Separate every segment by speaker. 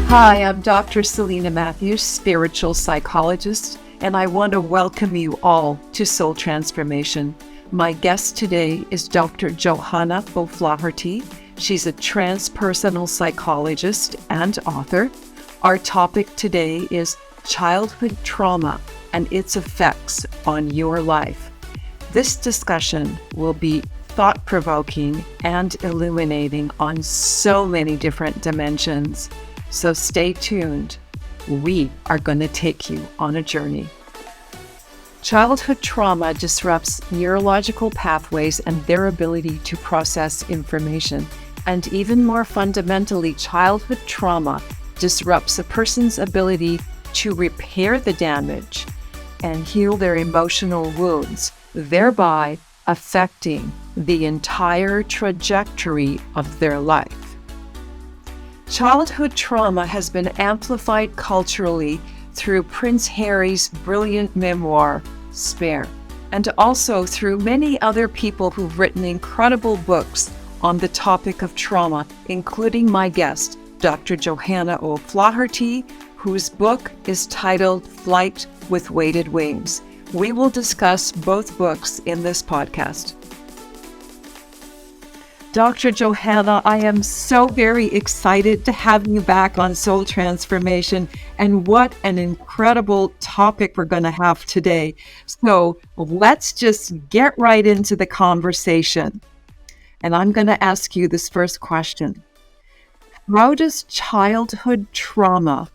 Speaker 1: Hi, I'm Dr. Selina Matthews, spiritual psychologist, and I want to welcome you all to Soul Transformation. My guest today is Dr. Johanna. She's a transpersonal psychologist and author. Our topic today is childhood trauma and its effects on your life. This discussion will be thought-provoking and illuminating on so many different dimensions. So stay tuned. We are going to take you on a journey. Childhood trauma disrupts neurological pathways and their ability to process information. And even more fundamentally, childhood trauma disrupts a person's ability to repair the damage and heal their emotional wounds, thereby affecting the entire trajectory of their life. Childhood trauma has been amplified culturally through Prince Harry's brilliant memoir, Spare, and also through many other people who've written incredible books on the topic of trauma, including my guest, Dr. Johanna O'Flaherty, whose book is titled Flight with Weighted Wings. We will discuss both books in this podcast. Dr. Johanna, I am so very excited to have you back on Soul Transformation, and what an incredible topic we're going to have today. So let's just get right into the conversation. And I'm going to ask you this first question. How does childhood trauma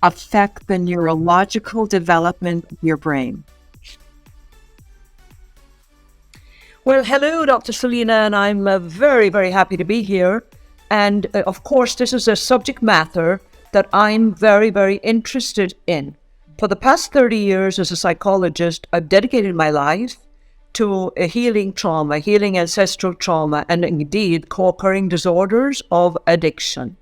Speaker 1: affect the neurological development of your brain?
Speaker 2: Well, hello, Dr. Selina, and I'm very, very happy to be here. And of course, this is a subject matter that I'm very, very interested in. For the past 30 years as a psychologist, I've dedicated my life to healing trauma, healing ancestral trauma, and indeed co-occurring disorders of addiction.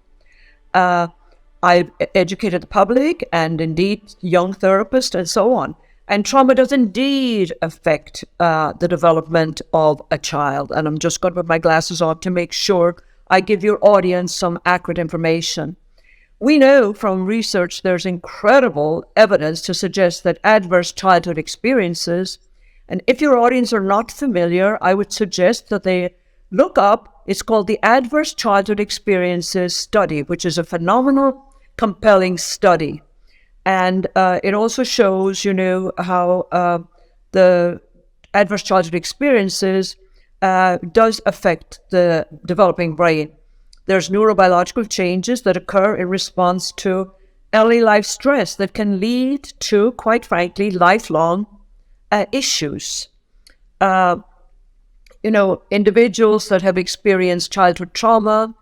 Speaker 2: I've educated the public and indeed young therapists and so on. And trauma does indeed affect the development of a child. And I'm just going to put my glasses on to make sure I give your audience some accurate information. We know from research there's incredible evidence to suggest that adverse childhood experiences, and if your audience are not familiar, I would suggest that they look up, it's called the Adverse Childhood Experiences Study, which is a phenomenal, compelling study. And it also shows, how the adverse childhood experiences does affect the developing brain. There's neurobiological changes that occur in response to early life stress that can lead to, quite frankly, lifelong issues. Individuals that have experienced childhood trauma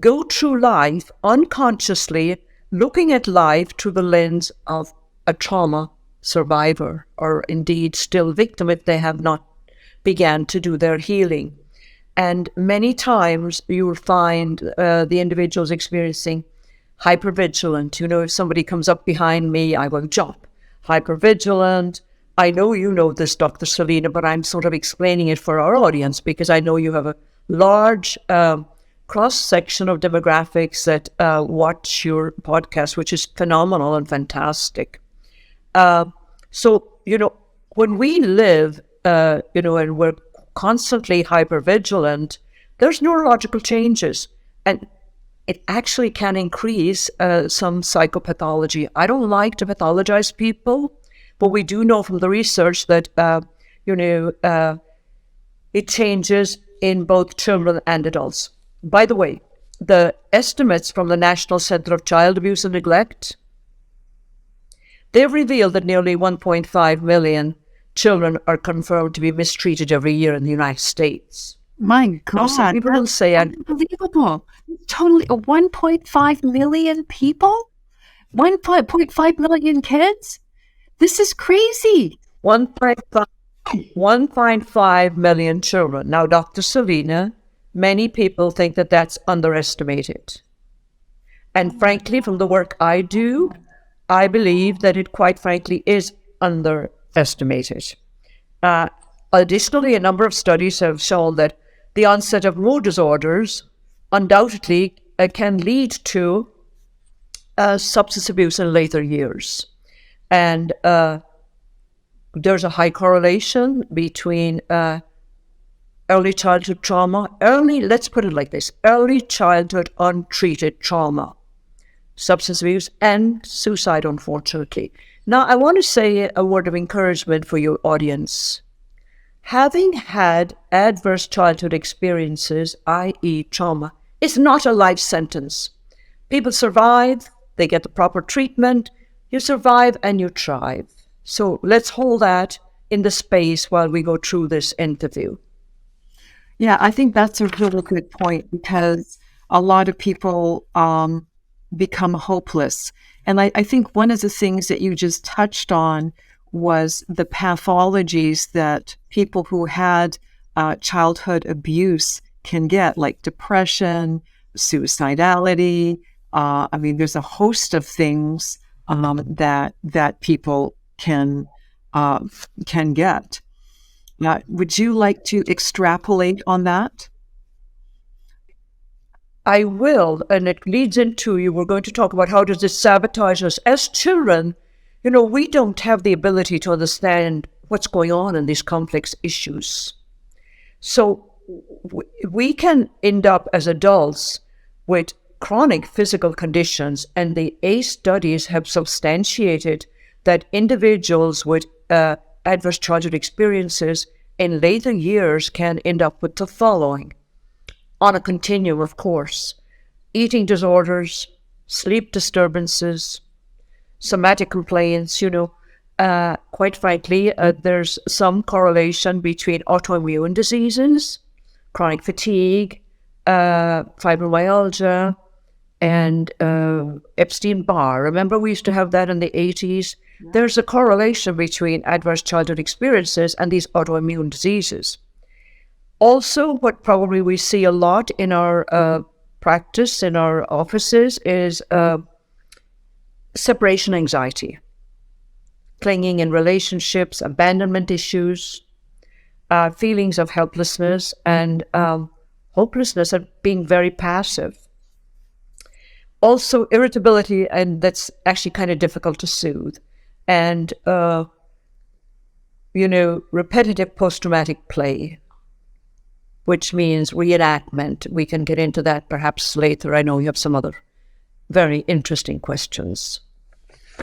Speaker 2: go through life unconsciously looking at life through the lens of a trauma survivor, or indeed still victim if they have not began to do their healing. And many times you will find the individuals experiencing hypervigilant. If somebody comes up behind me, I will jump. Hypervigilant. I know you know this, Dr. Selina, but I'm sort of explaining it for our audience because I know you have a large cross-section of demographics that watch your podcast, which is phenomenal and fantastic. So, when we live, and we're constantly hypervigilant, there's neurological changes, and it actually can increase some psychopathology. I don't like to pathologize people, but we do know from the research that, it changes in both children and adults. By the way, the estimates from the National Center of Child Abuse and Neglect, they've revealed that nearly 1.5 million children are confirmed to be mistreated every year in the United States.
Speaker 1: My God,
Speaker 2: some people will say,
Speaker 1: unbelievable. Totally, 1.5 million people? 1.5 million kids? This is crazy.
Speaker 2: 1.5 million children. Now, Dr. Selina, many people think that that's underestimated. And frankly, from the work I do, I believe that it quite frankly is underestimated. Additionally, a number of studies have shown that the onset of mood disorders undoubtedly can lead to substance abuse in later years. And there's a high correlation between early childhood trauma, let's put it like this, early childhood untreated trauma, substance abuse, and suicide, unfortunately. Now, I want to say a word of encouragement for your audience. Having had adverse childhood experiences, i.e. trauma, is not a life sentence. People survive, they get the proper treatment, you survive and you thrive. So let's hold that in the space while we go through this interview.
Speaker 1: Yeah, I think that's a really good point because a lot of people become hopeless. And I think one of the things that you just touched on was the pathologies that people who had childhood abuse can get, like depression, suicidality. I mean, there's a host of things that people can get. Would you like to extrapolate on that?
Speaker 2: I will, and it leads into you. We're going to talk about how does this sabotage us as children. You know, we don't have the ability to understand what's going on in these complex issues. So we can end up as adults with chronic physical conditions, and the ACE studies have substantiated that individuals with adverse childhood experiences in later years can end up with the following, on a continuum, of course: eating disorders, sleep disturbances, somatic complaints. Quite frankly, there's some correlation between autoimmune diseases, chronic fatigue, fibromyalgia, and Epstein-Barr. Remember, we used to have that in the 80s? Yeah. There's a correlation between adverse childhood experiences and these autoimmune diseases. Also, what probably we see a lot in our practice, in our offices, is separation anxiety, clinging in relationships, abandonment issues, feelings of helplessness and hopelessness, and being very passive. Also, irritability, and that's actually kind of difficult to soothe. And, repetitive post-traumatic play, which means reenactment. We can get into that perhaps later. I know you have some other very interesting questions.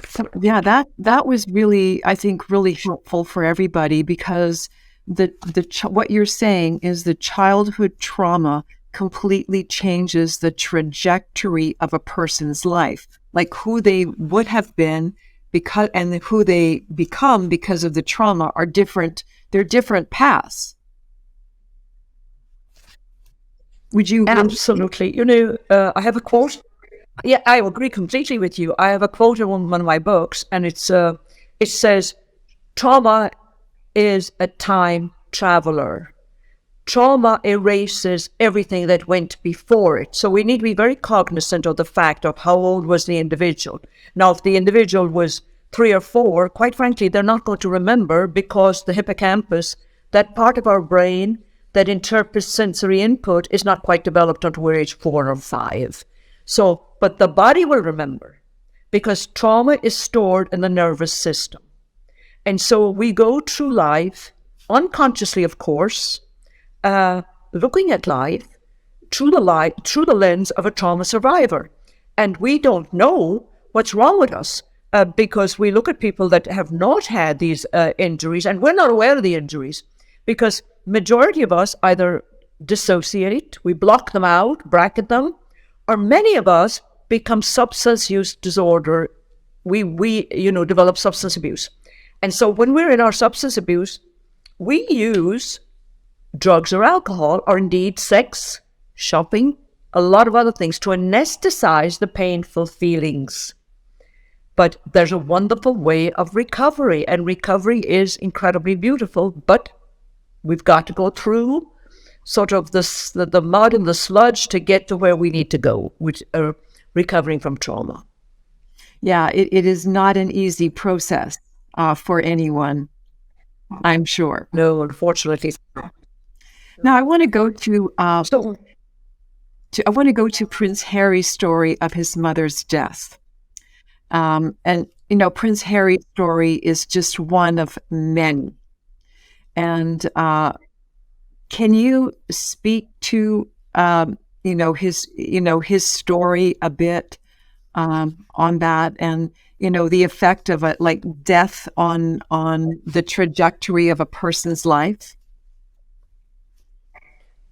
Speaker 1: So, yeah, that was really, I think, really helpful for everybody because what you're saying is the childhood trauma completely changes the trajectory of a person's life, like who they would have been and who they become because of the trauma are different. They're different paths. Would you?
Speaker 2: Absolutely. I have a quote. Yeah, I agree completely with you. I have a quote in one of my books, and it says, "Trauma is a time traveler. Trauma erases everything that went before it." So we need to be very cognizant of the fact of how old was the individual. Now, if the individual was 3 or 4, quite frankly, they're not going to remember because the hippocampus, that part of our brain that interprets sensory input, is not quite developed until we're age 4 or 5. So, but the body will remember because trauma is stored in the nervous system. And so we go through life, unconsciously, of course, looking at life through the lens of a trauma survivor. And we don't know what's wrong with us because we look at people that have not had these injuries, and we're not aware of the injuries because majority of us either dissociate, we block them out, bracket them, or many of us become substance use disorder. We develop substance abuse. And so when we're in our substance abuse, we use drugs or alcohol, or indeed sex, shopping, a lot of other things to anesthetize the painful feelings. But there's a wonderful way of recovery, and recovery is incredibly beautiful, but we've got to go through sort of the mud and the sludge to get to where we need to go, which are recovering from trauma.
Speaker 1: Yeah, it is not an easy process for anyone, I'm sure.
Speaker 2: No, unfortunately.
Speaker 1: Now I want to go to I want to go to Prince Harry's story of his mother's death. And, Prince Harry's story is just one of many. And can you speak to, his story a bit on that, and the effect of it, like death on the trajectory of a person's life?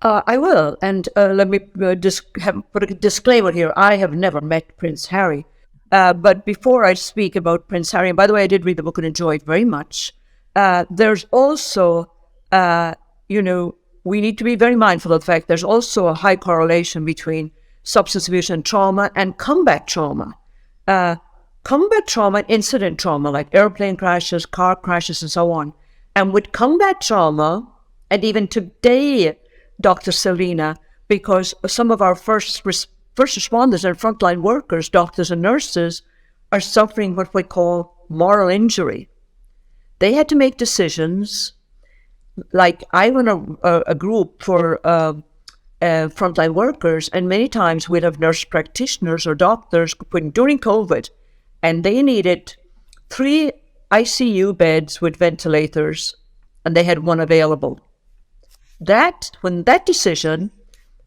Speaker 2: I will, and let me put a disclaimer here. I have never met Prince Harry, but before I speak about Prince Harry, and by the way, I did read the book and enjoy it very much. There's also, we need to be very mindful of the fact there's also a high correlation between substance abuse and trauma and combat trauma. Combat trauma and incident trauma, like airplane crashes, car crashes, and so on. And with combat trauma, and even today, Dr. Selina, because some of our first responders and frontline workers, doctors and nurses, are suffering what we call moral injury. They had to make decisions. Like, I run a group for frontline workers, and many times we'd have nurse practitioners or doctors during COVID, and they needed 3 ICU beds with ventilators, and they had 1 available. When that decision,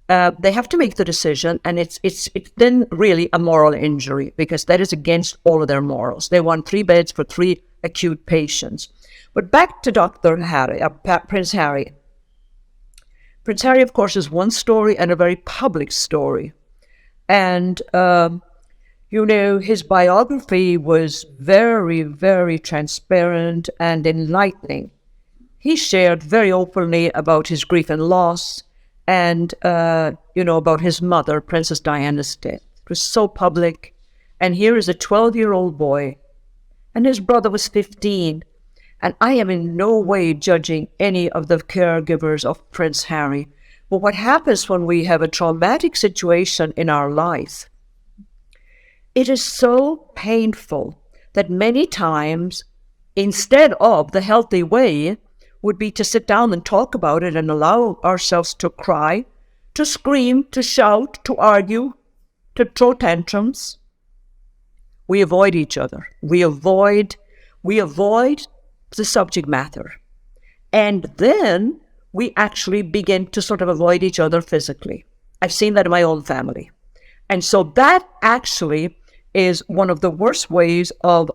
Speaker 2: they have to make the decision, and it's then really a moral injury, because that is against all of their morals. They want 3 beds for 3 acute patients. But back to Prince Harry. Prince Harry, of course, is one story, and a very public story. And, his biography was very, very transparent and enlightening. He shared very openly about his grief and loss, and, about his mother, Princess Diana's death. It was so public. And here is a 12-year-old boy, and his brother was 15. And I am in no way judging any of the caregivers of Prince Harry. But what happens when we have a traumatic situation in our life, it is so painful that many times, instead of the healthy way, would be to sit down and talk about it and allow ourselves to cry, to scream, to shout, to argue, to throw tantrums. We avoid each other. We avoid the subject matter. And then we actually begin to sort of avoid each other physically. I've seen that in my own family. And so that actually is one of the worst ways of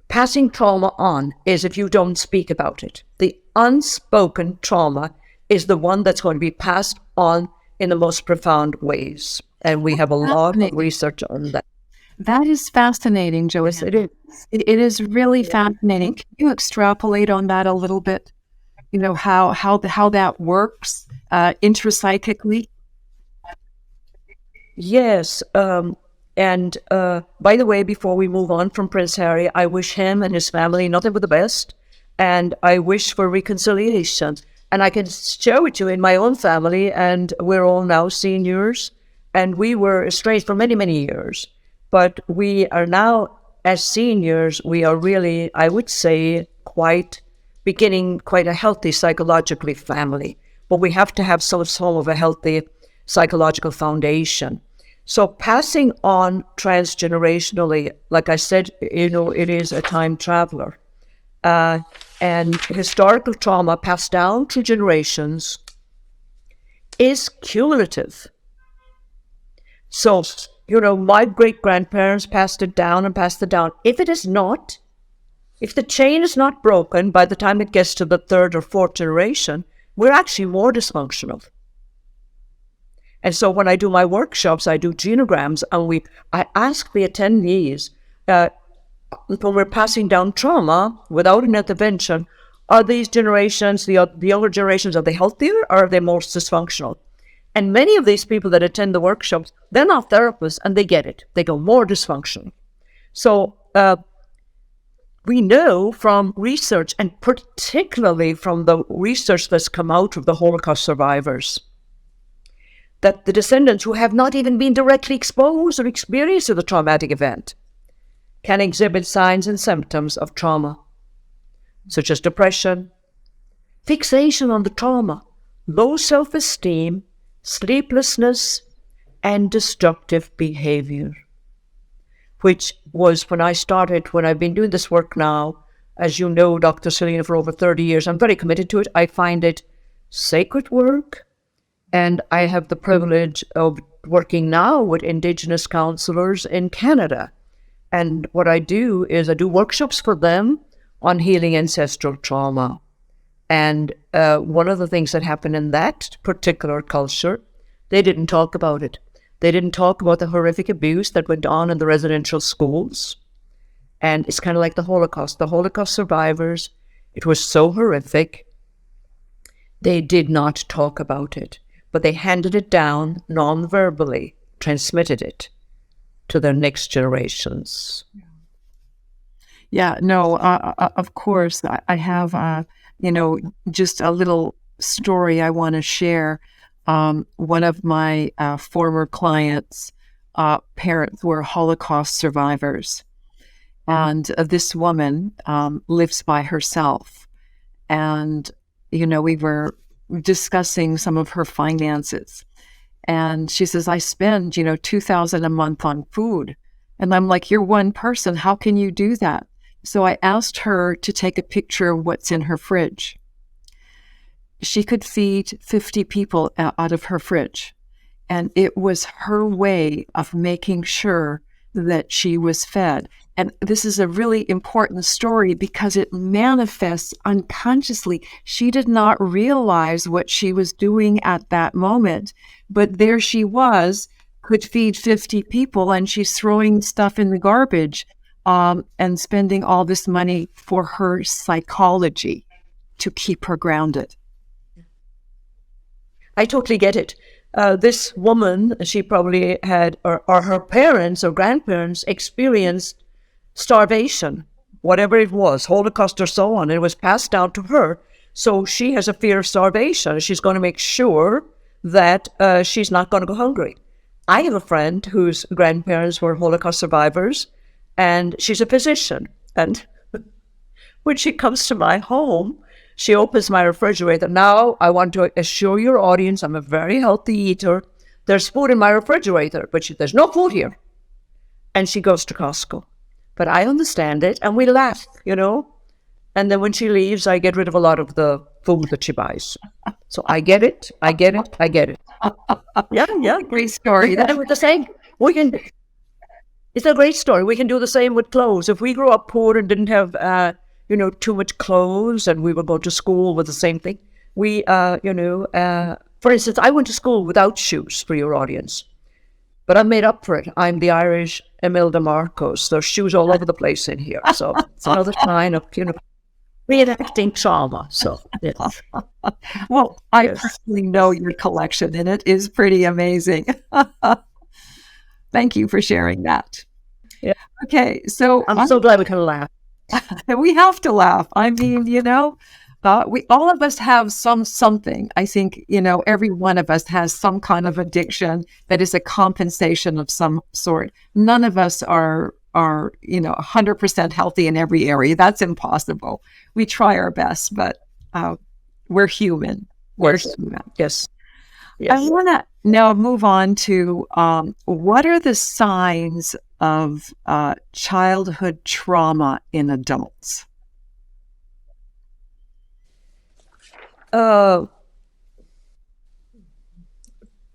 Speaker 2: passing trauma on, is if you don't speak about it. The unspoken trauma is the one that's going to be passed on in the most profound ways. And we have a lot of research on that.
Speaker 1: That is fascinating, Johanna.
Speaker 2: Yes, it is.
Speaker 1: It is really fascinating. Can you extrapolate on that a little bit? How that works intrapsychically?
Speaker 2: Yes. And by the way, before we move on from Prince Harry, I wish him and his family nothing but the best. And I wish for reconciliation. And I can share with you in my own family, and we're all now seniors, and we were estranged for many, many years. But we are now, as seniors, we are really, I would say, beginning quite a healthy psychologically family. But we have to have some of a healthy psychological foundation. So passing on transgenerationally, like I said, it is a time traveler. And historical trauma passed down through generations is cumulative. So, my great-grandparents passed it down and passed it down. If the chain is not broken by the time it gets to the 3rd or 4th generation, we're actually more dysfunctional. And so when I do my workshops, I do genograms, and I ask the attendees, when we're passing down trauma without an intervention, are these generations, the younger generations, are they healthier or are they more dysfunctional? And many of these people that attend the workshops, they're not therapists, and they get it. They go more dysfunction. So we know from research, and particularly from the research that's come out of the Holocaust survivors, that the descendants who have not even been directly exposed or experienced the traumatic event can exhibit signs and symptoms of trauma, such as depression, fixation on the trauma, low self-esteem, sleeplessness, and destructive behavior. which was when I started, when I've been doing this work now, as you know, Dr. Selina, for over 30 years. I'm very committed to it. I find it sacred work, and I have the privilege of working now with Indigenous counselors in Canada. And what I do is I do workshops for them on healing ancestral trauma. And one of the things that happened in that particular culture, they didn't talk about it. They didn't talk about the horrific abuse that went on in the residential schools. And it's kind of like the Holocaust. The Holocaust survivors, it was so horrific, they did not talk about it. But they handed it down non-verbally, transmitted it to their next generations.
Speaker 1: Yeah, no, of course. I have, just a little story I want to share. One of my former clients' parents were Holocaust survivors. And this woman lives by herself. And, we were discussing some of her finances. And she says, I spend, $2,000 a month on food. And I'm like, you're one person. How can you do that? So I asked her to take a picture of what's in her fridge. She could feed 50 people out of her fridge. And it was her way of making sure that she was fed. And this is a really important story because it manifests unconsciously. She did not realize what she was doing at that moment, but there she was, could feed 50 people, and she's throwing stuff in the garbage and spending all this money for her psychology to keep her grounded.
Speaker 2: I totally get it. This woman, she probably had, or her parents or grandparents experienced starvation, whatever it was, Holocaust or so on. It was passed down to her. So she has a fear of starvation. She's going to make sure that she's not going to go hungry. I have a friend whose grandparents were Holocaust survivors, and she's a physician. And when she comes to my home, she opens my refrigerator. Now, I want to assure your audience I'm a very healthy eater. There's food in my refrigerator, but there's no food here. And she goes to Costco. But I understand it, and we laugh, And then when she leaves, I get rid of a lot of the food that she buys. So I get it. Yeah.
Speaker 1: Great story.
Speaker 2: And with the same, it's a great story. We can do the same with clothes. If we grew up poor and didn't have, too much clothes, and we would go to school with the same thing, for instance, I went to school without shoes, for your audience. But I made up for it. I'm the Irish Imelda Marcos. There's shoes all over the place in here. So it's another kind of, reenacting trauma. So, yes.
Speaker 1: Well, I personally know your collection, and it is pretty amazing. Thank you for sharing that.
Speaker 2: Yeah.
Speaker 1: Okay, so
Speaker 2: I'm so glad we can laugh.
Speaker 1: We have to laugh. I mean, we all of us have something. I think, every one of us has some kind of addiction that is a compensation of some sort. None of us are 100% healthy in every area. That's impossible. We try our best, but we're human. We're human.
Speaker 2: Yes.
Speaker 1: I want to now move on to what are the signs of childhood trauma in adults?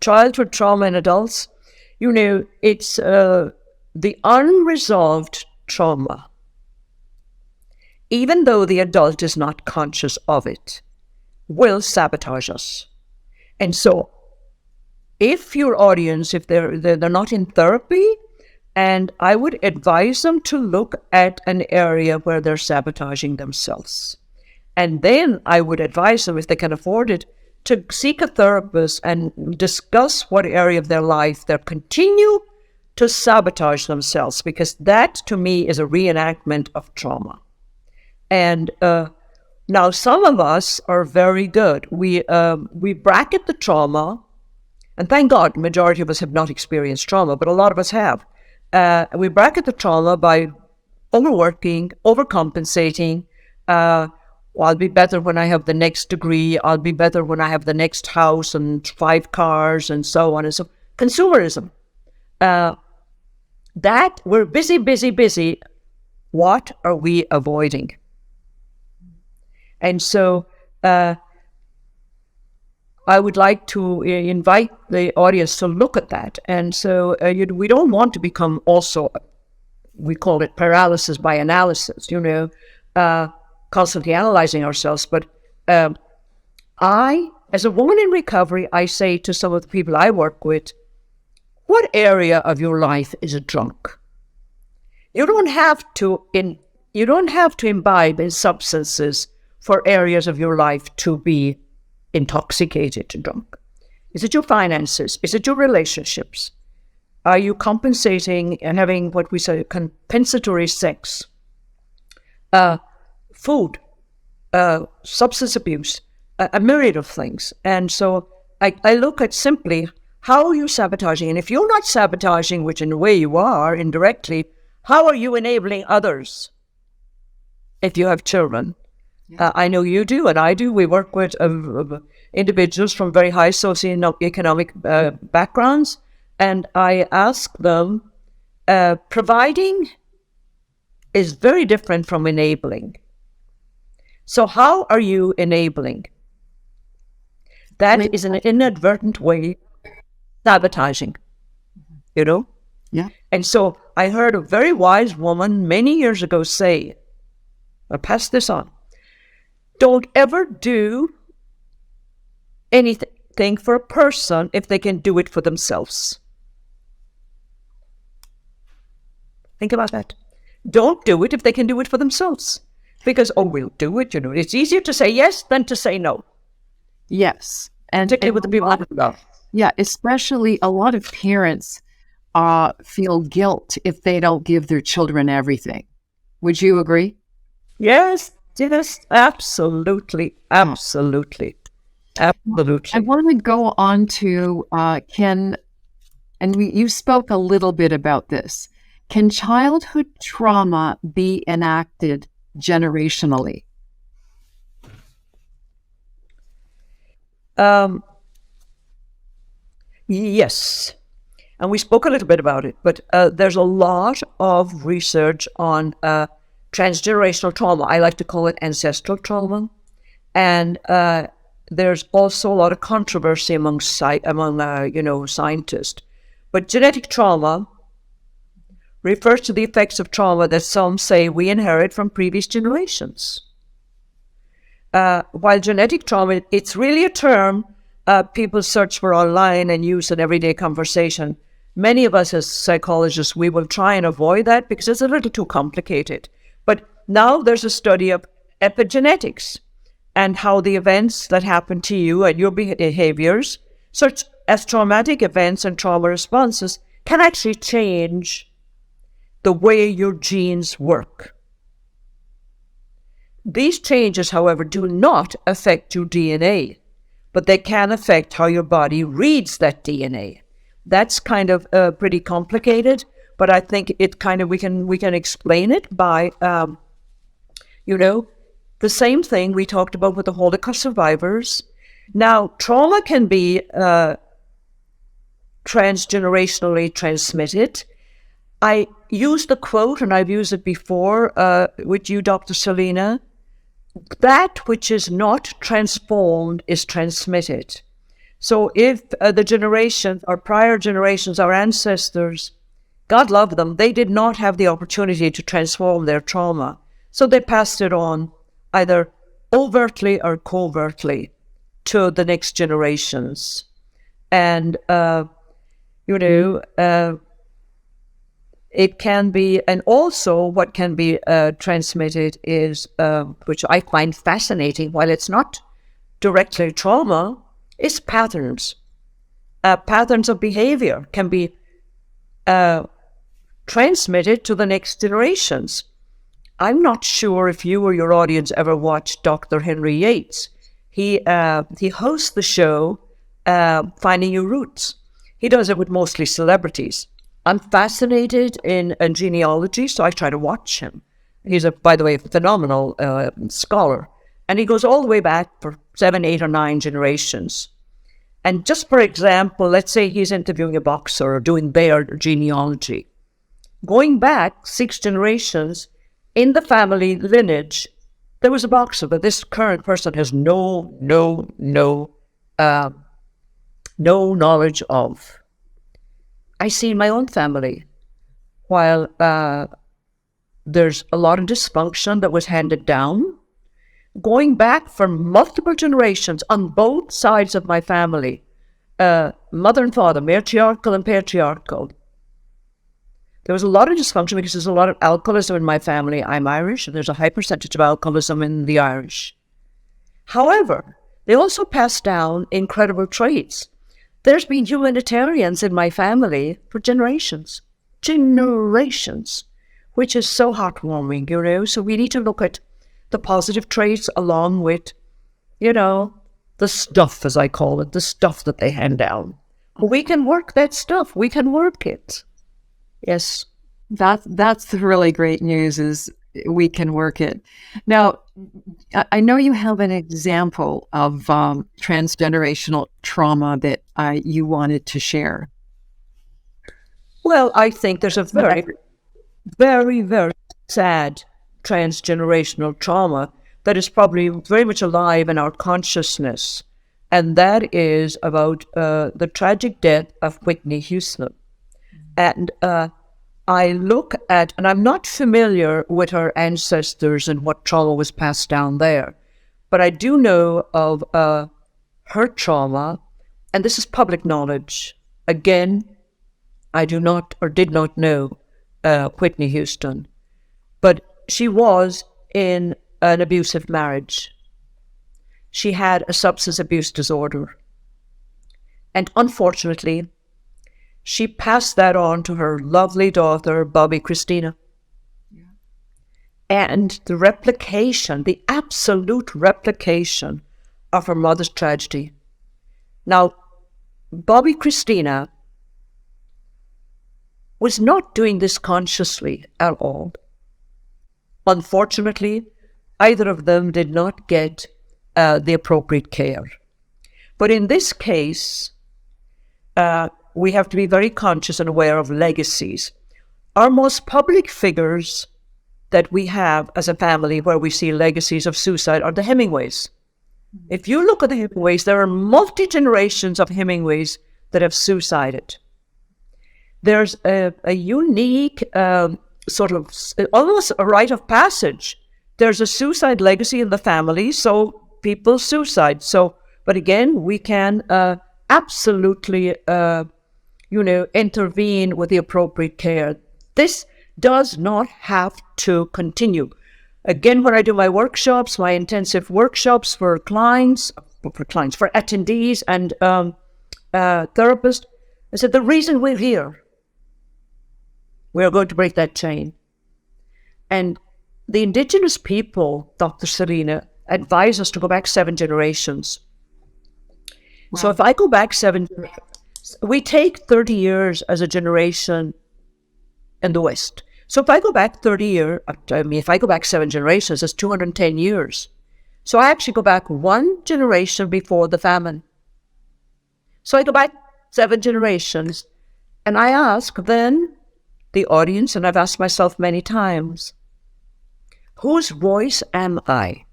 Speaker 2: Childhood trauma in adults, it's the unresolved trauma. Even though the adult is not conscious of it, will sabotage us. And so, if your audience, if they're not in therapy, and I would advise them to look at an area where they're sabotaging themselves. And then I would advise them, if they can afford it, to seek a therapist and discuss what area of their life they continue to sabotage themselves, because that, to me, is a reenactment of trauma. And now some of us are very good. We bracket the trauma, and thank God, the majority of us have not experienced trauma, but a lot of us have. We bracket the trauma by overworking, overcompensating. I'll be better when I have the next degree. I'll be better when I have the next house and 5 cars and so on and so. Consumerism. That we're busy, busy, busy. What are we avoiding? And so I would like to invite the audience to look at that. And so we don't want to become also, we call it paralysis by analysis, constantly analyzing ourselves. But as a woman in recovery, I say to some of the people I work with, what area of your life is a drunk? You don't have to imbibe in substances for areas of your life to be intoxicated and drunk. Is it your finances? Is it your relationships? Are you compensating and having what we say compensatory sex? Food, substance abuse, a myriad of things. And so I look at simply how are you sabotaging? And if you're not sabotaging, which in a way you are indirectly, how are you enabling others? If you have children, I know you do, and I do. We work with individuals from very high socioeconomic backgrounds, and I ask them, providing is very different from enabling. So how are you enabling? That is an inadvertent way sabotaging,
Speaker 1: Yeah.
Speaker 2: And so I heard a very wise woman many years ago say, I'll pass this on, don't ever do anything for a person if they can do it for themselves. Think about that. Don't do it if they can do it for themselves. Because, we'll do it, It's easier to say yes than to say no.
Speaker 1: Yes. And
Speaker 2: particularly with the people I love.
Speaker 1: Yeah, especially a lot of parents feel guilt if they don't give their children everything. Would you agree?
Speaker 2: Yes, absolutely.
Speaker 1: I want to go on to Ken, and you spoke a little bit about this. Can childhood trauma be enacted generationally?
Speaker 2: Yes. And we spoke a little bit about it, but there's a lot of research on transgenerational trauma. I like to call it ancestral trauma. And there's also a lot of controversy among scientists. But genetic trauma refers to the effects of trauma that some say we inherit from previous generations. While genetic trauma, it's really a term people search for online and use in everyday conversation. Many of us as psychologists, we will try and avoid that because it's a little too complicated. But now there's a study of epigenetics and how the events that happen to you and your behaviors, such as traumatic events and trauma responses, can actually change the way your genes work. These changes, however, do not affect your DNA, but they can affect how your body reads that DNA. That's kind of pretty complicated, but I think it kind of we can explain it by, the same thing we talked about with the Holocaust survivors. Now, trauma can be transgenerationally transmitted. I used the quote, and I've used it before with you, Dr. Selina, that which is not transformed is transmitted. So if the generation, our prior generations, our ancestors, God love them, they did not have the opportunity to transform their trauma. So they passed it on either overtly or covertly to the next generations. And, it can be, and also what can be transmitted is, which I find fascinating, while it's not directly trauma, is patterns. Patterns of behavior can be transmitted to the next generations. I'm not sure if you or your audience ever watched Dr. Henry Yates. He hosts the show Finding Your Roots. He does it with mostly celebrities. I'm fascinated in genealogy, so I try to watch him. He's, by the way, a phenomenal scholar. And he goes all the way back for 7, 8, or 9 generations. And just for example, let's say he's interviewing a boxer or doing their genealogy. Going back 6 generations in the family lineage, there was a boxer that this current person has uh, no knowledge of. I see in my own family, while there's a lot of dysfunction that was handed down, going back for multiple generations on both sides of my family, mother and father, matriarchal and patriarchal. There was a lot of dysfunction because there's a lot of alcoholism in my family. I'm Irish, and there's a high percentage of alcoholism in the Irish. However, they also passed down incredible traits. There's been humanitarians in my family for generations, which is so heartwarming, So we need to look at the positive traits along with, the stuff, as I call it, the stuff that they hand down. We can work that stuff. We can work it. Yes.
Speaker 1: That's the really great news is we can work it. Now, I know you have an example of transgenerational trauma that you wanted to share.
Speaker 2: Well, I think there's a very, very, very sad transgenerational trauma that is probably very much alive in our consciousness. And that is about the tragic death of Whitney Houston. And I look at, and I'm not familiar with her ancestors and what trauma was passed down there, but I do know of her trauma, and this is public knowledge. Again, I do not or did not know Whitney Houston, but she was in an abusive marriage. She had a substance abuse disorder. And unfortunately, she passed that on to her lovely daughter, Bobby Christina. Yeah. And the replication, the absolute replication of her mother's tragedy. Now, Bobby Christina was not doing this consciously at all. Unfortunately, either of them did not get the appropriate care. But in this case, we have to be very conscious and aware of legacies. Our most public figures that we have as a family where we see legacies of suicide are the Hemingways. If you look at the Hemingways, there are multi-generations of Hemingways that have suicided. There's a unique sort of almost a rite of passage. There's a suicide legacy in the family, so people suicide. But again, we can absolutely intervene with the appropriate care. This does not have to continue. Again, when I do my workshops, my intensive workshops for attendees and therapists, I said, the reason we're here, we're going to break that chain. And the indigenous people, Dr. Selina, advise us to go back 7 generations. Wow. So if I go back 7 generations, we take 30 years as a generation in the West. So if I go back 30 years, if I go back 7 generations, it's 210 years. So I actually go back 1 generation before the famine. So I go back 7 generations, and I ask then the audience, and I've asked myself many times, whose voice am I?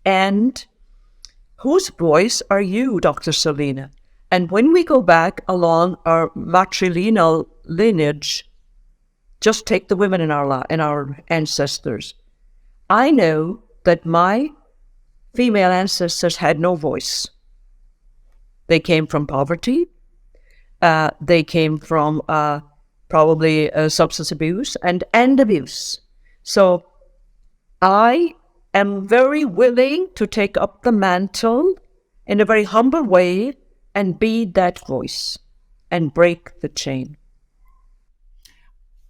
Speaker 2: And whose voice are you, Dr. Selina? And when we go back along our matrilineal lineage, just take the women in our ancestors. I know that my female ancestors had no voice. They came from poverty. They came from probably substance abuse and abuse. So I am very willing to take up the mantle in a very humble way and be that voice and break the chain.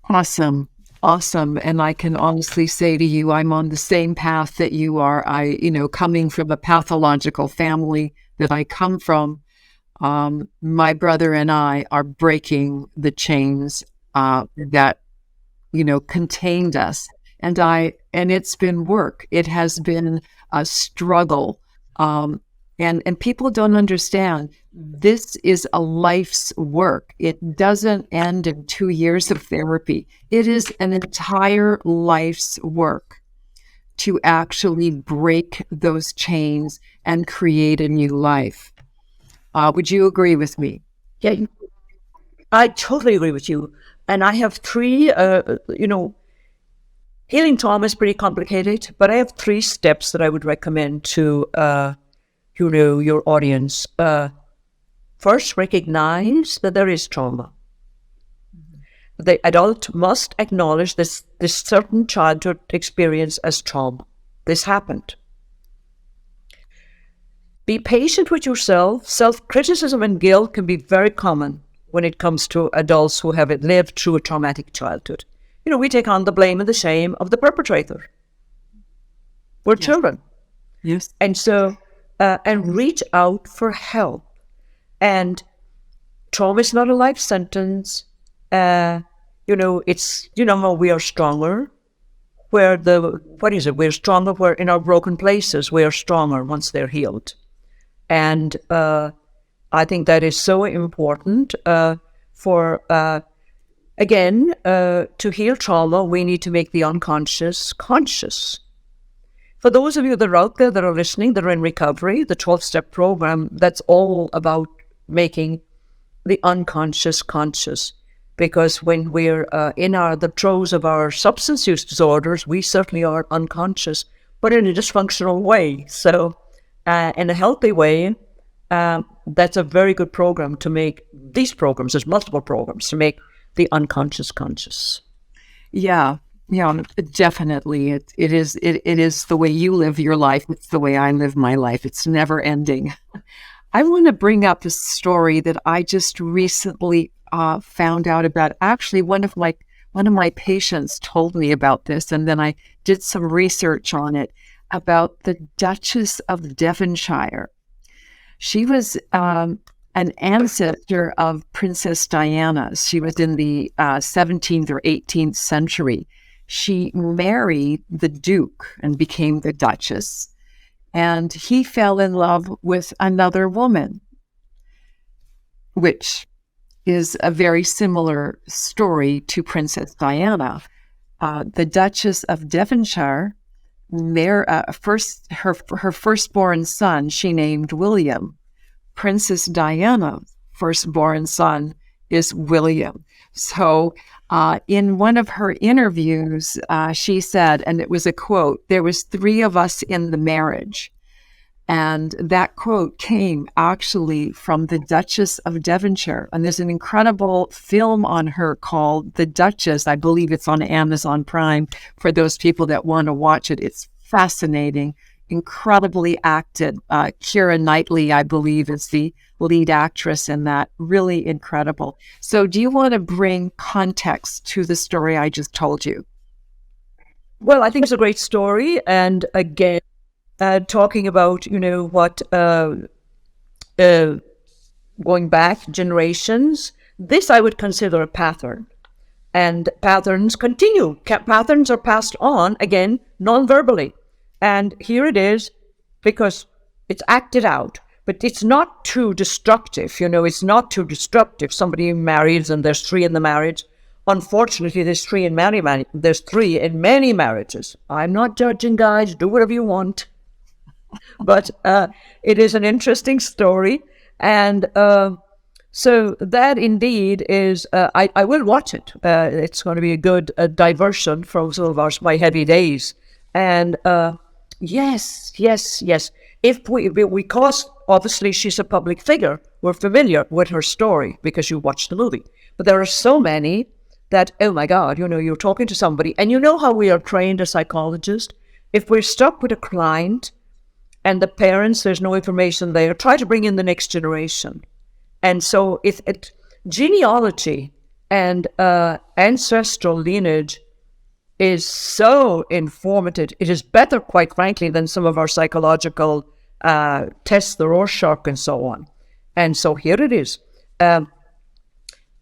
Speaker 1: Awesome. And I can honestly say to you, I'm on the same path that you are. Coming from a pathological family that I come from, my brother and I are breaking the chains that, contained us. And it's been work. It has been a struggle. And people don't understand this is a life's work. It doesn't end in 2 years of therapy. It is an entire life's work to actually break those chains and create a new life. Would you agree with me?
Speaker 2: Yeah, I totally agree with you. And I have three, healing trauma is pretty complicated, but I have 3 steps that I would recommend to, your audience. First, recognize that there is trauma. The adult must acknowledge this certain childhood experience as trauma. This happened. Be patient with yourself. Self-criticism and guilt can be very common when it comes to adults who have lived through a traumatic childhood. We take on the blame and the shame of the perpetrator. We're children.
Speaker 1: Yes.
Speaker 2: And so, and reach out for help. And trauma is not a life sentence. It's, we are stronger. We're stronger where in our broken places, we are stronger once they're healed. And I think that is so important to heal trauma, we need to make the unconscious conscious. For those of you that are out there that are listening, that are in recovery, the 12-step program, that's all about making the unconscious conscious. Because when we're in the throes of our substance use disorders, we certainly are unconscious, but in a dysfunctional way. So in a healthy way, that's a very good program to make these programs. There's multiple programs to make the unconscious conscious.
Speaker 1: Yeah, definitely. It is the way you live your life. It's the way I live my life. It's never ending. I want to bring up a story that I just recently found out about. Actually, one of my patients told me about this, and then I did some research on it about the Duchess of Devonshire. She was an ancestor of Princess Diana. She was in the 17th or 18th century. She married the Duke and became the Duchess, and he fell in love with another woman, which is a very similar story to Princess Diana. The Duchess of Devonshire, her firstborn son, she named William. Princess Diana's firstborn son is William. So in one of her interviews, she said, and it was a quote, "There was 3 of us in the marriage." And that quote came actually from the Duchess of Devonshire. And there's an incredible film on her called The Duchess. I believe it's on Amazon Prime for those people that want to watch it. It's fascinating, incredibly acted. Keira Knightley, I believe, is the lead actress in that. Really incredible. So do you want to bring context to the story I just told you?
Speaker 2: Well, I think it's a great story. And again, talking about, going back generations, this I would consider a pattern. And patterns continue. Patterns are passed on, again, non-verbally. And here it is, because it's acted out. But it's not too destructive, it's not too destructive. Somebody marries and there's 3 in the marriage. Unfortunately, there's 3 in many marriages. I'm not judging, guys. Do whatever you want. But it is an interesting story. And so that indeed is, I will watch it. It's going to be a good diversion from some of my heavy days. And yes. If because obviously she's a public figure, we're familiar with her story because you watched the movie. But there are so many that, oh my God, you're talking to somebody, and you know how we are trained as psychologists. If we're stuck with a client and the parents, there's no information there, try to bring in the next generation. And so genealogy and ancestral lineage is so informative. It is better, quite frankly, than some of our psychological tests, the Rorschach and so on. And so here it is.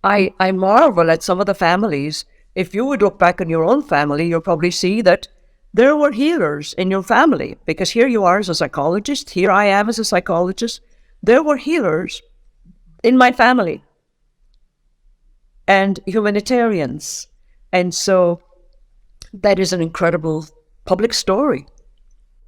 Speaker 2: I marvel at some of the families. If you would look back in your own family, you'll probably see that there were healers in your family, because here you are as a psychologist, here I am as a psychologist. There were healers in my family and humanitarians. And so that is an incredible public story.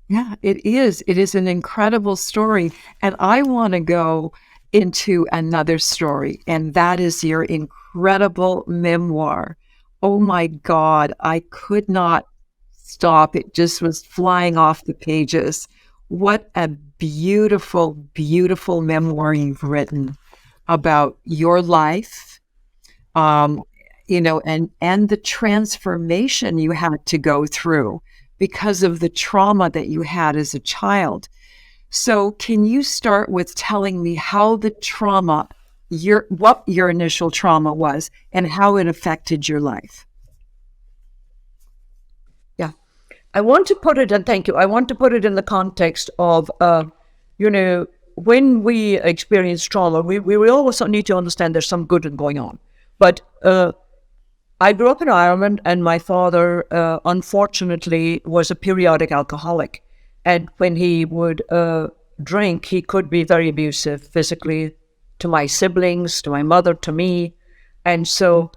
Speaker 1: Yeah, it is. It is an incredible story. And I want to go into another story, and that is your incredible memoir. Oh my God, I could not stop. It just was flying off the pages. What a beautiful, beautiful memoir you've written about your life, um, and the transformation you had to go through because of the trauma that you had as a child. So can you start with telling me how the trauma, what your initial trauma was and how it affected your life?
Speaker 2: Yeah. I want to put it, and thank you, I want to put it in the context of, when we experience trauma, we always need to understand there's some good going on. But I grew up in Ireland, and my father, unfortunately, was a periodic alcoholic. And when he would drink, he could be very abusive physically to my siblings, to my mother, to me. And so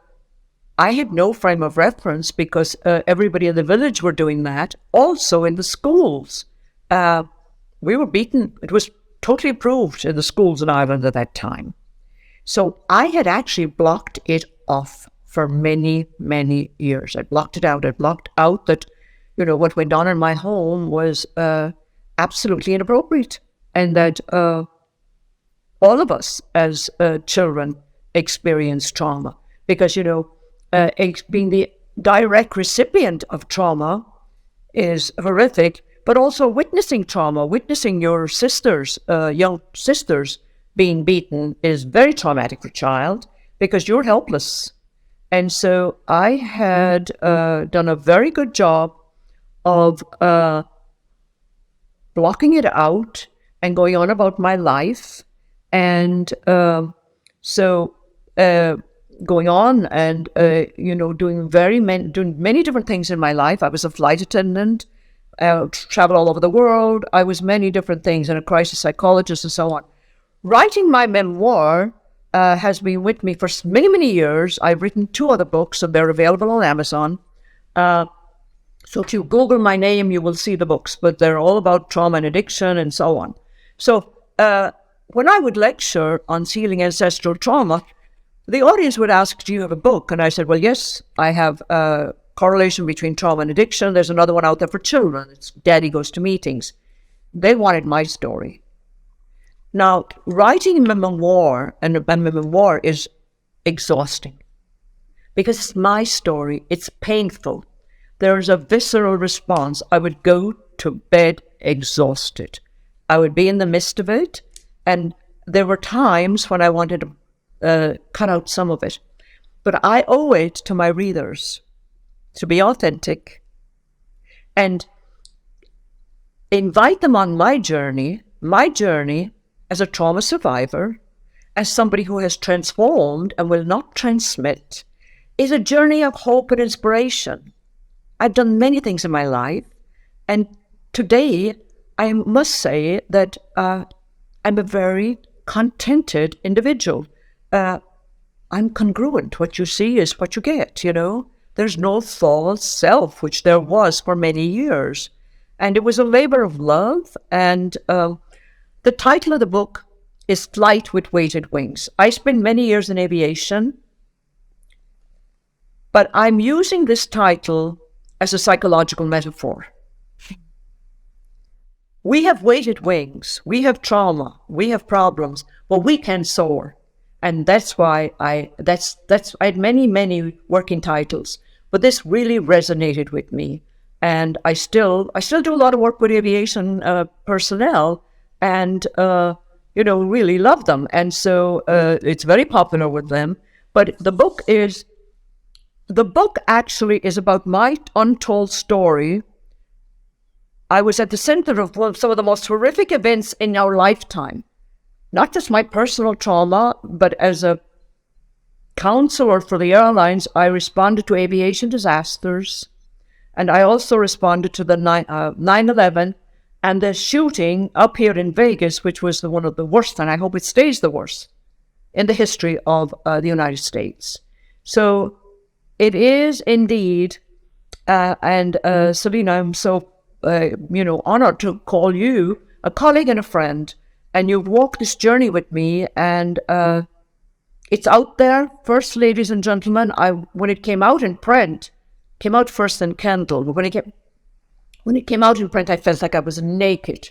Speaker 2: I had no frame of reference, because everybody in the village were doing that. Also in the schools, we were beaten. It was totally approved in the schools in Ireland at that time. So I had actually blocked it off for many, many years. I blocked it out. I blocked out that, what went on in my home was absolutely inappropriate, and that all of us as children experience trauma, because, being the direct recipient of trauma is horrific, but also witnessing trauma, witnessing your sisters, young sisters being beaten is very traumatic for a child, because you're helpless. And so I had done a very good job of blocking it out and going on about my life. And going on and, doing many different things in my life. I was a flight attendant, traveled all over the world. I was many different things, and a crisis psychologist and so on. Writing my memoir has been with me for many, many years. I've written 2 other books, and they're available on Amazon. So if you Google my name, you will see the books, but they're all about trauma and addiction and so on. So when I would lecture on healing ancestral trauma, the audience would ask, do you have a book? And I said, well, yes, I have a correlation between trauma and addiction. There's another one out there for children. It's Daddy Goes to Meetings. They wanted my story. Now, writing a memoir, and my memoir is exhausting, because it's my story. It's painful. There's a visceral response. I would go to bed exhausted. I would be in the midst of it, and there were times when I wanted to cut out some of it. But I owe it to my readers to be authentic and invite them on my journey as a trauma survivor, as somebody who has transformed and will not transmit, is a journey of hope and inspiration. I've done many things in my life, and today I must say that I'm a very contented individual. I'm congruent. What you see is what you get, There's no false self, which there was for many years. And it was a labor of love. And the title of the book is Flight with Weighted Wings. I spent many years in aviation, but I'm using this title as a psychological metaphor. We have weighted wings, we have trauma, we have problems, but we can soar. And that's why I had many, many working titles, but this really resonated with me. And I still do a lot of work with aviation personnel, and really love them. And so it's very popular with them. But the book actually is about my untold story. I was at the center of some of the most horrific events in our lifetime. Not just my personal trauma, but as a counselor for the airlines, I responded to aviation disasters. And I also responded to the 9/11 and the shooting up here in Vegas, which was one of the worst, and I hope it stays the worst in the history of the United States. So it is indeed, and Selina, I'm so honored to call you a colleague and a friend, and you've walked this journey with me, and it's out there. First, ladies and gentlemen, when it came out in print, came out first in Kindle, but when it came out in print, I felt like I was naked,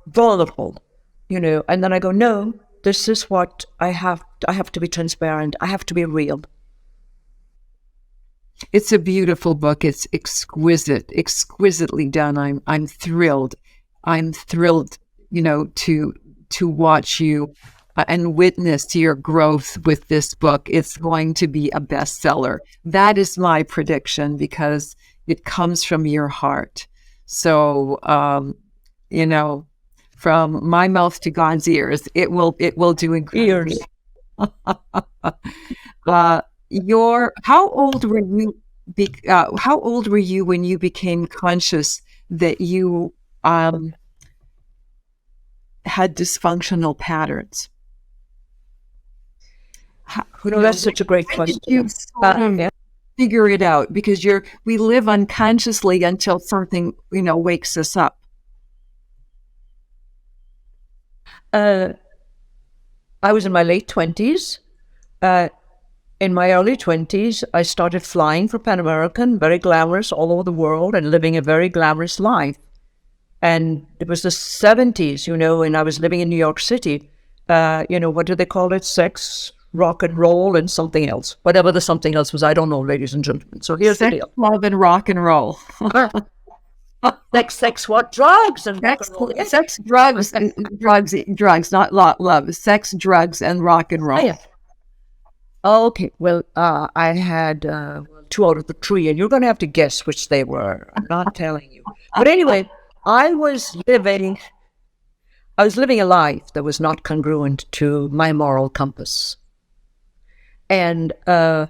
Speaker 2: vulnerable, and then I go, no, this is what I have to be transparent. I have to be real.
Speaker 1: It's a beautiful book. It's exquisitely done. I'm thrilled. I'm thrilled, to watch you and witness your growth with this book. It's going to be a bestseller. That is my prediction because it comes from your heart. So, from my mouth to God's ears, it will do incredible. How old were you? How old were you when you became conscious that you had dysfunctional patterns?
Speaker 2: That's such a great question.
Speaker 1: You figure it out because we live unconsciously until something wakes us up.
Speaker 2: I was in my late 20s. In my early 20s, I started flying for Pan American, very glamorous all over the world and living a very glamorous life. And it was the 70s, and I was living in New York City. What do they call it? Sex, rock and roll, and something else. Whatever the something else was, I don't know, ladies and gentlemen. So here's the deal.
Speaker 1: Love and rock and roll.
Speaker 2: Sex, what? Drugs and
Speaker 1: sex, drugs, and drugs, not love. Sex, drugs, and rock and roll.
Speaker 2: Oh, yeah. Okay, well, I had 2 out of the 3, and you're going to have to guess which they were. I'm not telling you. But anyway, I was living a life that was not congruent to my moral compass. And I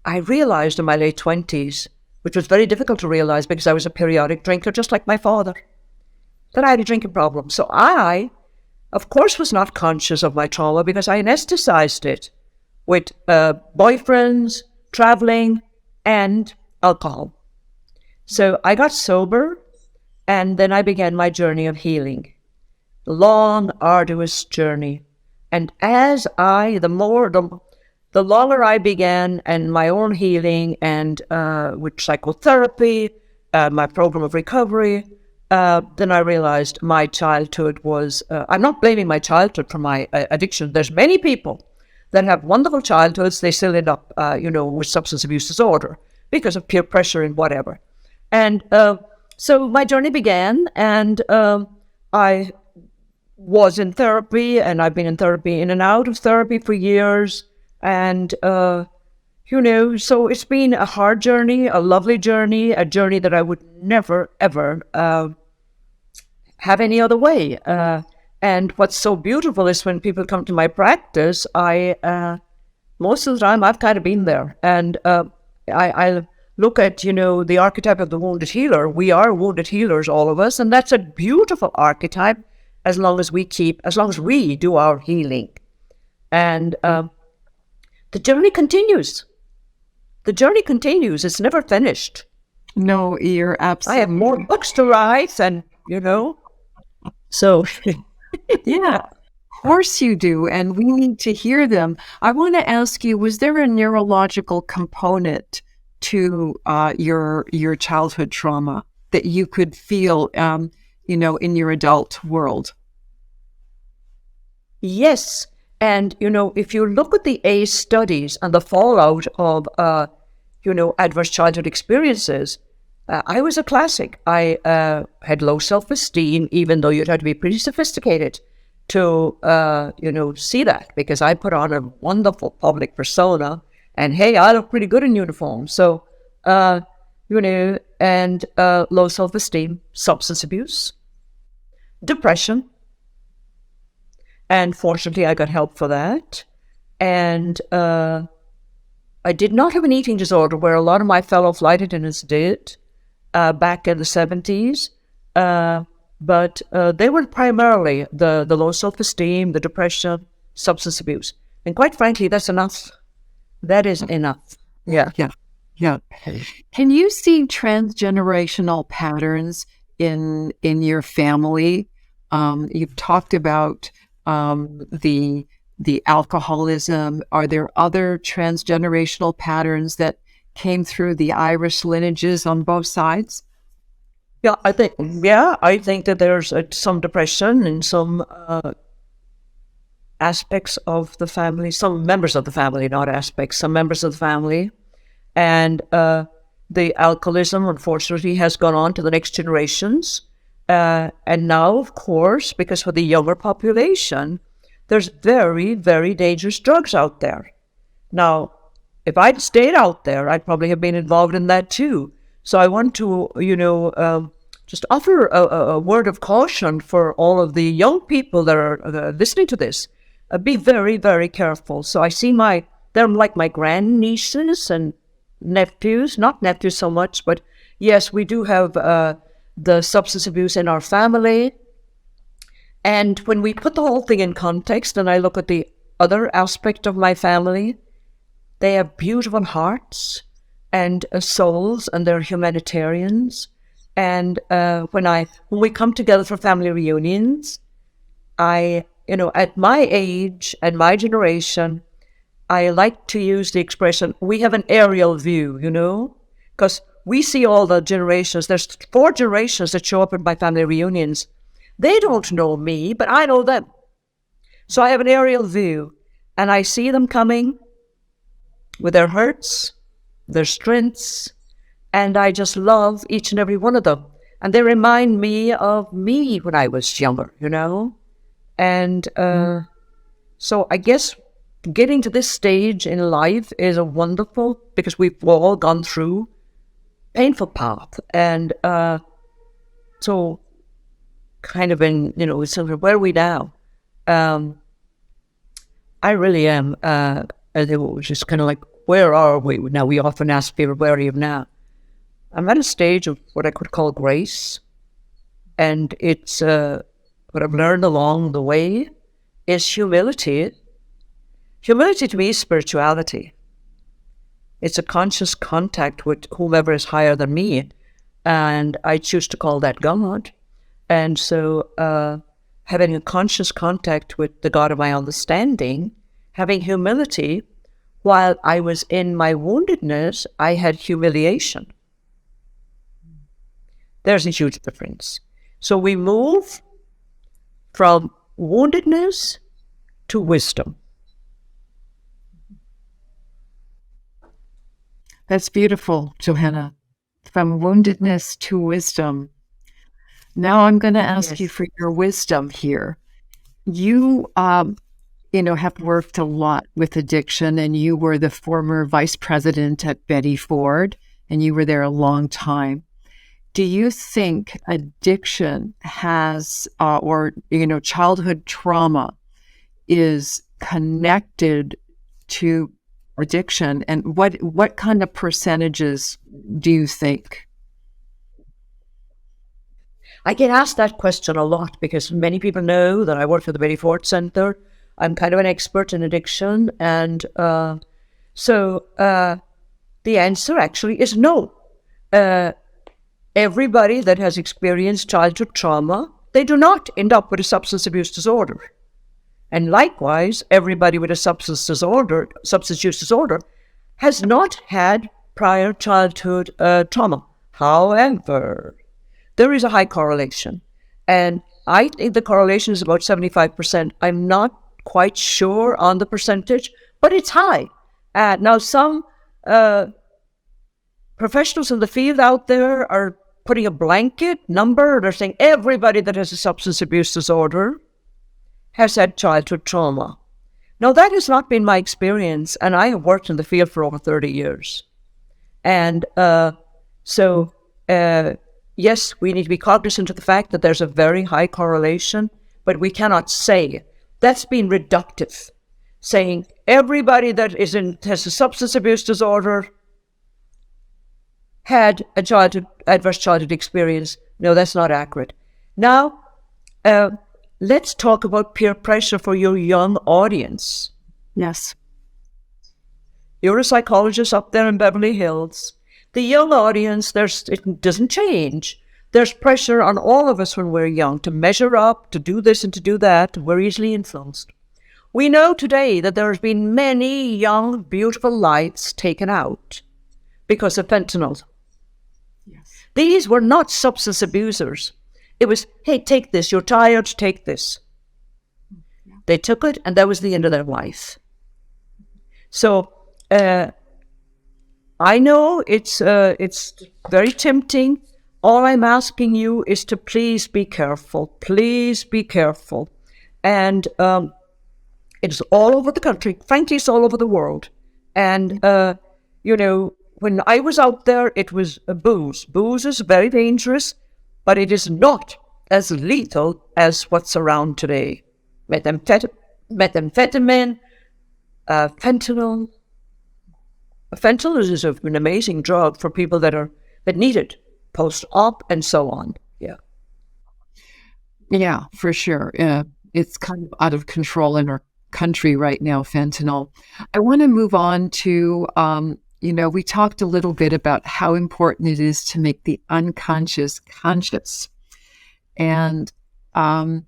Speaker 2: realized in my late 20s, which was very difficult to realize because I was a periodic drinker, just like my father, that I had a drinking problem. So I, of course, was not conscious of my trauma because I anesthetized it with boyfriends, traveling, and alcohol. So I got sober, and then I began my journey of healing. Long, arduous journey. And the longer I began and my own healing and with psychotherapy, my program of recovery, then I realized my childhood was, I'm not blaming my childhood for my addiction. There's many people that have wonderful childhoods. They still end up, with substance abuse disorder because of peer pressure and whatever. And so my journey began, and I was in therapy, and I've been in therapy, in and out of therapy for years. And, so it's been a hard journey, a lovely journey, a journey that I would never, ever have any other way. And what's so beautiful is when people come to my practice, most of the time I've kind of been there. And I look at, the archetype of the wounded healer. We are wounded healers, all of us, and that's a beautiful archetype as long as we do our healing. And the journey continues. The journey continues. It's never finished.
Speaker 1: No, you're absolutely...
Speaker 2: I have more books to write, and, so...
Speaker 1: Yeah, of course you do, and we need to hear them. I want to ask you, was there a neurological component to your childhood trauma that you could feel, in your adult world?
Speaker 2: Yes. And, if you look at the ACE studies and the fallout of, adverse childhood experiences, I was a classic. I had low self-esteem, even though you'd have to be pretty sophisticated to, see that, because I put on a wonderful public persona, and hey, I look pretty good in uniform. So, and low self-esteem, substance abuse, depression. And fortunately, I got help for that. And I I did not have an eating disorder where a lot of my fellow flight attendants did back in the 70s. But they were primarily the low self-esteem, the depression, substance abuse. And quite frankly, that's enough. That is enough. Yeah.
Speaker 1: Yeah. Yeah. Can you see transgenerational patterns in your family? You've talked about the alcoholism. Are there other transgenerational patterns that came through the Irish lineages on both sides?
Speaker 2: I think that there's some depression in some aspects of the family, some members of the family, not aspects, some members of the family. And the alcoholism, unfortunately, has gone on to the next generations. And now, of course, because for the younger population, there's very, very dangerous drugs out there. Now, if I'd stayed out there, I'd probably have been involved in that too. So I want to, just offer a word of caution for all of the young people that are listening to this. Be very, very careful. So I see they're like my grandnieces and nephews, not nephews so much, but yes, we do have the substance abuse in our family. And when we put the whole thing in context and I look at the other aspect of my family, they have beautiful hearts and souls, and they're humanitarians. And when we come together for family reunions, at my age and my generation, I like to use the expression, we have an aerial view, because we see all the generations. There's 4 generations that show up at my family reunions. They don't know me, but I know them. So I have an aerial view, and I see them coming with their hurts, their strengths, and I just love each and every one of them. And they remind me of me when I was younger, And so I guess getting to this stage in life is a wonderful, because we've all gone through painful path. And so kind of in, sort of where are we now? I really am, it was just kind of like, where are we now? We often ask people, where are you now? I'm at a stage of what I could call grace. And it's what I've learned along the way is humility. Humility to me is spirituality. It's a conscious contact with whomever is higher than me. And I choose to call that God. And so having a conscious contact with the God of my understanding, having humility, while I was in my woundedness, I had humiliation. There's a huge difference. So we move from woundedness to wisdom.
Speaker 1: That's beautiful, Johanna. From woundedness to wisdom. Now I'm going to ask you for your wisdom here. You, have worked a lot with addiction, and you were the former vice president at Betty Ford, and you were there a long time. Do you think addiction has, childhood trauma is connected to addiction? And what kind of percentages do you think?
Speaker 2: I get asked that question a lot because many people know that I work for the Betty Ford Center. I'm kind of an expert in addiction. And so the answer actually is no. Everybody that has experienced childhood trauma, they do not end up with a substance abuse disorder. And likewise, everybody with a substance use disorder, has not had prior childhood trauma. However, there is a high correlation. And I think the correlation is about 75%. I'm not quite sure on the percentage, but it's high. Now, some professionals in the field out there are putting a blanket number. They're saying everybody that has a substance abuse disorder has had childhood trauma. Now, that has not been my experience, and I have worked in the field for over 30 years. And yes, we need to be cognizant of the fact that there's a very high correlation, but we cannot say that's been reductive. saying everybody that has a substance abuse disorder had a adverse childhood experience. No, that's not accurate. Now, let's talk about peer pressure for your young audience.
Speaker 1: Yes.
Speaker 2: You're a psychologist up there in Beverly Hills. The young audience, it doesn't change. There's pressure on all of us when we're young to measure up, to do this and to do that. We're easily influenced. We know today that there has been many young, beautiful lives taken out because of fentanyl.
Speaker 1: Yes.
Speaker 2: These were not substance abusers. It was, hey, take this. You're tired, take this.
Speaker 1: Yeah.
Speaker 2: They took it, and that was the end of their life. So I know it's very tempting. All I'm asking you is to please be careful. Please be careful. And it's all over the country. Frankly, it's all over the world. And, when I was out there, it was booze. Booze is very dangerous, but it is not as lethal as what's around today. Methamphetamine, fentanyl. Fentanyl is an amazing drug for people that need it post-op and so on. Yeah.
Speaker 1: Yeah, for sure. It's kind of out of control in our country right now, fentanyl. I want to move on to, we talked a little bit about how important it is to make the unconscious conscious. And, a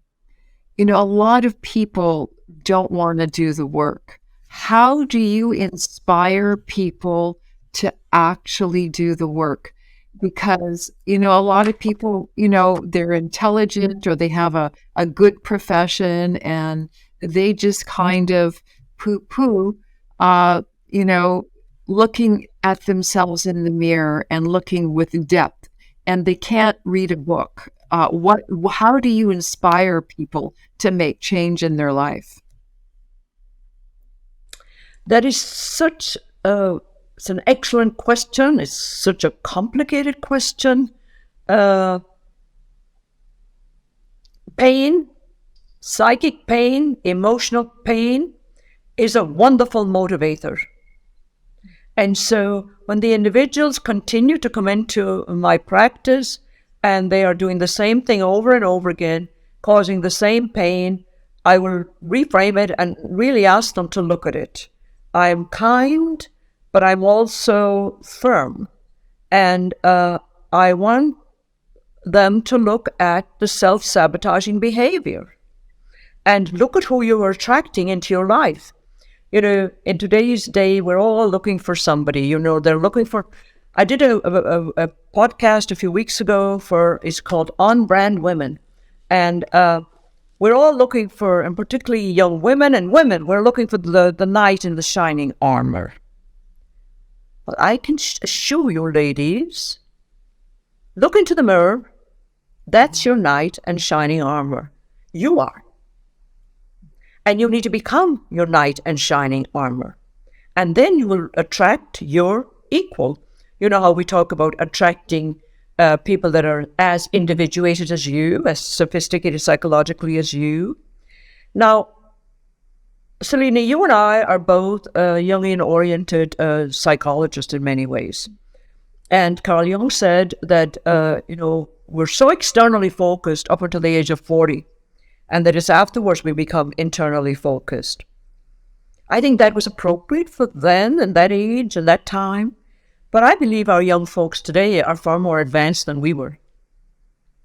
Speaker 1: lot of people don't want to do the work. How do you inspire people to actually do the work? Because, a lot of people, they're intelligent or they have a good profession and they just kind of poo-poo, looking at themselves in the mirror and looking with depth, and they can't read a book. How do you inspire people to make change in their life?
Speaker 2: That is it's an excellent question. It's such a complicated question. Pain, psychic pain, emotional pain is a wonderful motivator. And so when the individuals continue to come into my practice and they are doing the same thing over and over again, causing the same pain, I will reframe it and really ask them to look at it. I'm kind, but I'm also firm. And I want them to look at the self-sabotaging behavior and look at who you are attracting into your life. In today's day, we're all looking for somebody. They're looking for... I did a podcast a few weeks ago it's called On Brand Women. And we're all looking for, and particularly young women and women, we're looking for the knight in the shining armor. But I can assure you, ladies, look into the mirror. That's your knight and shining armor. You are. And you need to become your knight and shining armor. And then you will attract your equal. You know how we talk about attracting people that are as individuated as you, as sophisticated psychologically as you. Now, Selina, you and I are both Jungian-oriented psychologists in many ways. And Carl Jung said that, we're so externally focused up until the age of 40, and that it's afterwards we become internally focused. I think that was appropriate for then and that age and that time. But I believe our young folks today are far more advanced than we were.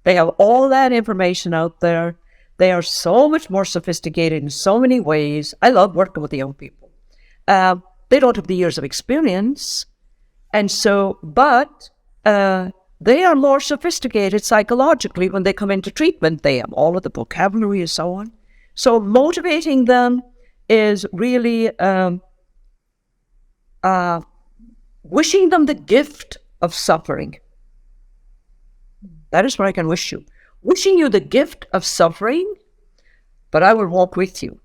Speaker 2: They have all that information out there. They are so much more sophisticated in so many ways. I love working with the young people. They don't have the years of experience. And so, but they are more sophisticated psychologically when they come into treatment. They have all of the vocabulary and so on. So motivating them is really wishing them the gift of suffering. That is what I can wish you. Wishing you the gift of suffering, but I will walk with you.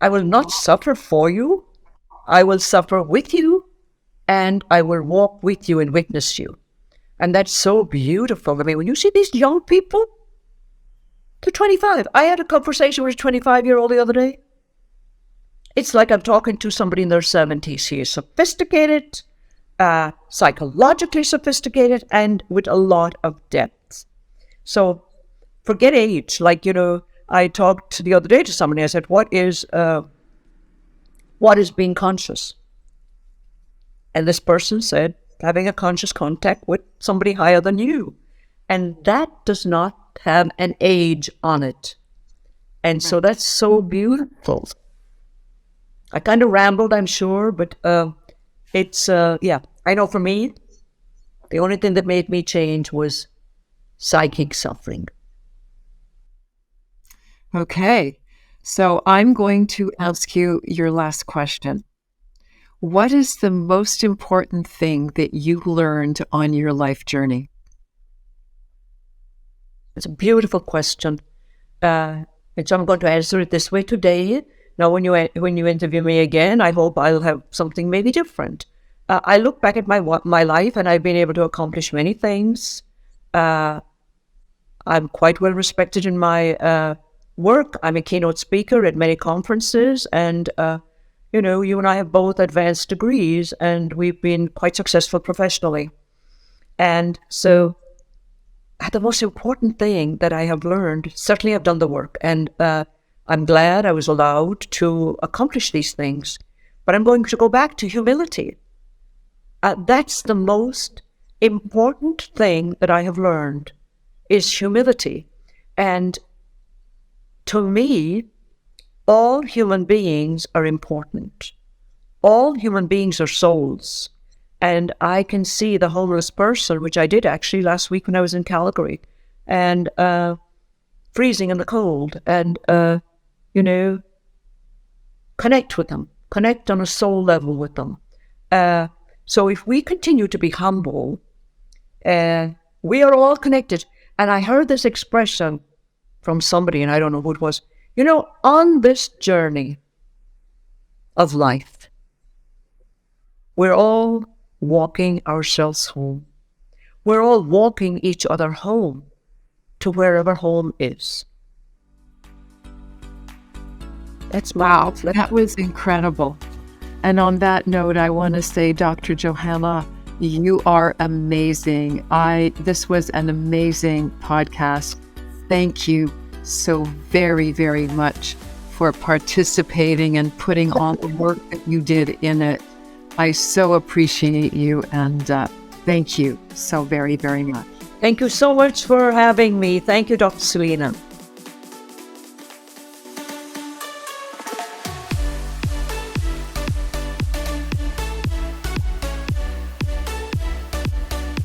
Speaker 2: I will not suffer for you. I will suffer with you, and I will walk with you and witness you. And that's so beautiful. I mean, when you see these young people, they're 25. I had a conversation with a 25-year-old the other day. It's like I'm talking to somebody in their 70s. He is sophisticated, psychologically sophisticated, and with a lot of depth. So forget age. Like, I talked the other day to somebody. I said, what is being conscious? And this person said, having a conscious contact with somebody higher than you. And that does not have an age on it. And so that's so beautiful. I kind of rambled, I'm sure, but it's, I know for me, the only thing that made me change was psychic suffering.
Speaker 1: Okay, so I'm going to ask you your last question. What is the most important thing that you learned on your life journey?
Speaker 2: It's a beautiful question. And so I'm going to answer it this way today. Now, when you interview me again, I hope I'll have something maybe different. I look back at my life, and I've been able to accomplish many things. I'm quite well respected in my work. I'm a keynote speaker at many conferences, and you and I have both advanced degrees, and we've been quite successful professionally. And so the most important thing that I have learned, certainly I've done the work, and I'm glad I was allowed to accomplish these things. But I'm going to go back to humility. That's the most important thing that I have learned, is humility. And to me, all human beings are important. All human beings are souls. And I can see the homeless person, which I did actually last week when I was in Calgary, and freezing in the cold, and, connect with them, connect on a soul level with them. So if we continue to be humble, we are all connected. And I heard this expression from somebody, and I don't know who it was, on this journey of life, we're all walking ourselves home. We're all walking each other home to wherever home is. That's
Speaker 1: wow. That was incredible. And on that note, I want to say, Dr. Johanna, you are amazing. This was an amazing podcast. Thank you so very, very much for participating and putting on the work that you did in it. I so appreciate you, and thank you so very, very much.
Speaker 2: Thank you so much for having me. Thank you, Dr. Selina.